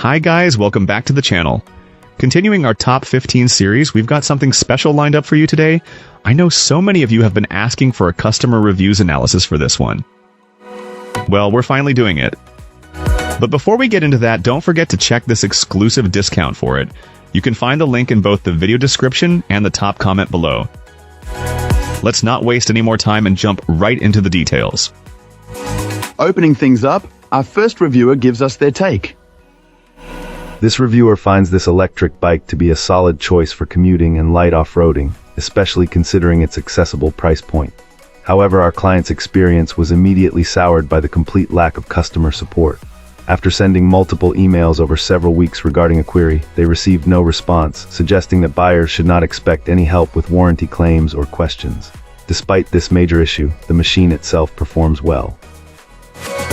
Hi guys, welcome back to the channel. Continuing our top 15 series, we've got something special lined up for you today. I know so many of you have been asking for a customer reviews analysis for this one. Well, we're finally doing it. But before we get into that, don't forget to check this exclusive discount for it. You can find the link in both the video description and the top comment below. Let's not waste any more time and jump right into the details. Opening things up, our first reviewer gives us their take. This reviewer finds this electric bike to be a solid choice for commuting and light off-roading, especially considering its accessible price point. However, our client's experience was immediately soured by the complete lack of customer support. After sending multiple emails over several weeks regarding a query, they received no response, suggesting that buyers should not expect any help with warranty claims or questions. Despite this major issue, the machine itself performs well.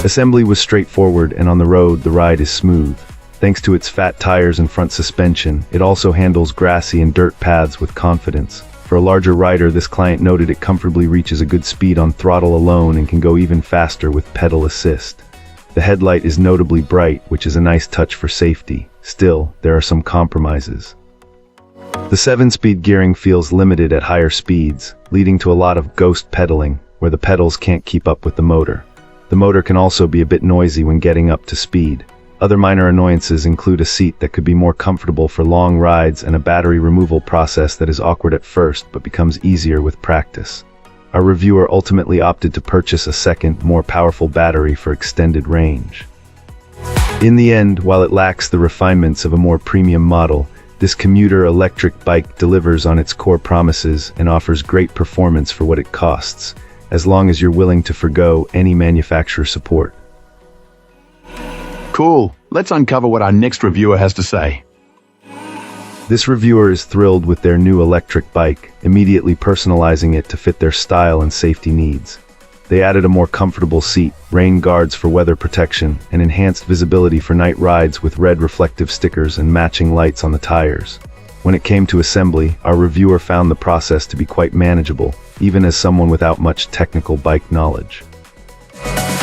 Assembly was straightforward, and on the road, the ride is smooth. Thanks to its fat tires and front suspension, it also handles grassy and dirt paths with confidence. For a larger rider, this client noted it comfortably reaches a good speed on throttle alone and can go even faster with pedal assist. The headlight is notably bright, which is a nice touch for safety. Still, there are some compromises. The 7-speed gearing feels limited at higher speeds, leading to a lot of ghost pedaling, where the pedals can't keep up with the motor. The motor can also be a bit noisy when getting up to speed. Other minor annoyances include a seat that could be more comfortable for long rides and a battery removal process that is awkward at first but becomes easier with practice. Our reviewer ultimately opted to purchase a second, more powerful battery for extended range. In the end, while it lacks the refinements of a more premium model, this commuter electric bike delivers on its core promises and offers great performance for what it costs, as long as you're willing to forgo any manufacturer support. Cool. Let's uncover what our next reviewer has to say. This reviewer is thrilled with their new electric bike, immediately personalizing it to fit their style and safety needs. They added a more comfortable seat, rain guards for weather protection, and enhanced visibility for night rides with red reflective stickers and matching lights on the tires. When it came to assembly, our reviewer found the process to be quite manageable, even as someone without much technical bike knowledge.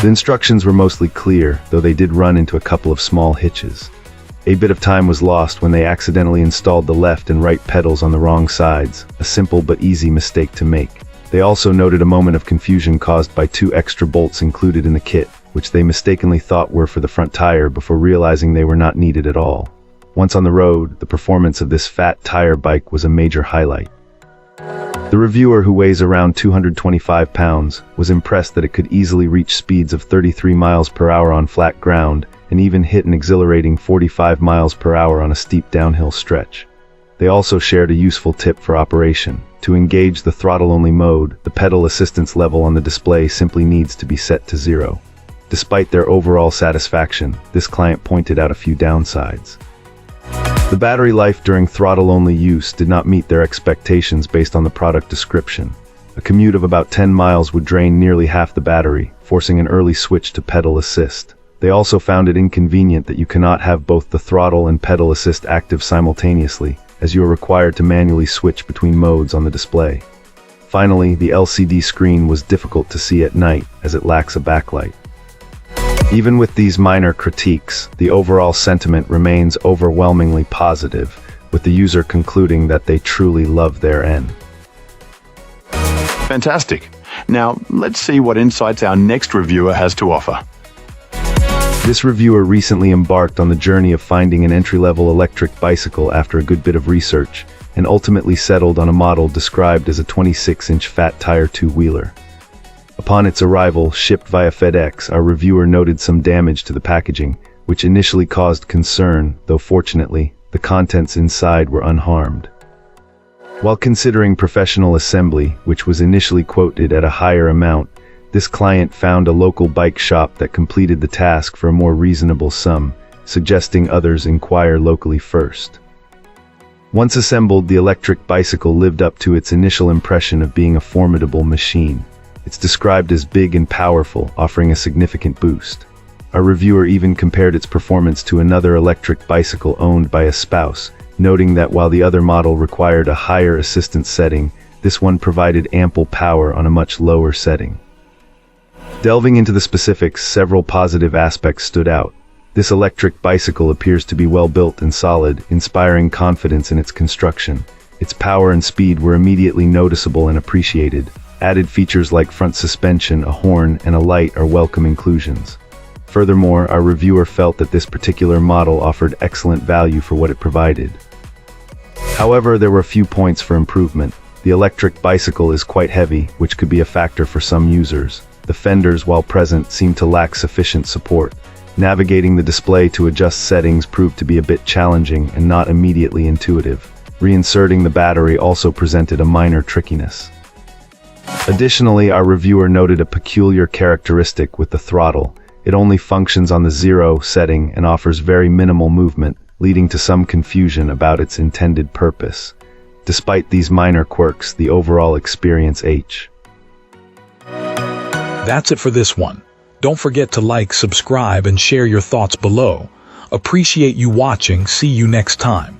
The instructions were mostly clear, though they did run into a couple of small hitches. A bit of time was lost when they accidentally installed the left and right pedals on the wrong sides, a simple but easy mistake to make. They also noted a moment of confusion caused by 2 extra bolts included in the kit, which they mistakenly thought were for the front tire before realizing they were not needed at all. Once on the road, the performance of this fat tire bike was a major highlight. The reviewer, who weighs around 225 pounds, was impressed that it could easily reach speeds of 33 miles per hour on flat ground, and even hit an exhilarating 45 miles per hour on a steep downhill stretch. They also shared a useful tip for operation. To engage the throttle-only mode, the pedal assistance level on the display simply needs to be set to 0. Despite their overall satisfaction, this client pointed out a few downsides. The battery life during throttle-only use did not meet their expectations based on the product description. A commute of about 10 miles would drain nearly half the battery, forcing an early switch to pedal assist. They also found it inconvenient that you cannot have both the throttle and pedal assist active simultaneously, as you are required to manually switch between modes on the display. Finally, the LCD screen was difficult to see at night, as it lacks a backlight. Even with these minor critiques, the overall sentiment remains overwhelmingly positive, with the user concluding that they truly love their N. Fantastic. Now, let's see what insights our next reviewer has to offer. This reviewer recently embarked on the journey of finding an entry-level electric bicycle after a good bit of research, and ultimately settled on a model described as a 26-inch fat tire two-wheeler. Upon its arrival, shipped via FedEx, our reviewer noted some damage to the packaging, which initially caused concern, though fortunately, the contents inside were unharmed. While considering professional assembly, which was initially quoted at a higher amount, this client found a local bike shop that completed the task for a more reasonable sum, suggesting others inquire locally first. Once assembled, the electric bicycle lived up to its initial impression of being a formidable machine. It's described as big and powerful, offering a significant boost. Our reviewer even compared its performance to another electric bicycle owned by a spouse, noting that while the other model required a higher assistance setting, this one provided ample power on a much lower setting. Delving into the specifics, several positive aspects stood out. This electric bicycle appears to be well built and solid, inspiring confidence in its construction. Its power and speed were immediately noticeable and appreciated. Added features like front suspension, a horn, and a light are welcome inclusions. Furthermore, our reviewer felt that this particular model offered excellent value for what it provided. However, there were a few points for improvement. The electric bicycle is quite heavy, which could be a factor for some users. The fenders, while present, seem to lack sufficient support. Navigating the display to adjust settings proved to be a bit challenging and not immediately intuitive. Reinserting the battery also presented a minor trickiness. Additionally, our reviewer noted a peculiar characteristic with the throttle. It only functions on the 0 setting and offers very minimal movement, leading to some confusion about its intended purpose. Despite these minor quirks, the overall experience H. That's it for this one. Don't forget to like, subscribe, and share your thoughts below. Appreciate you watching. See you next time.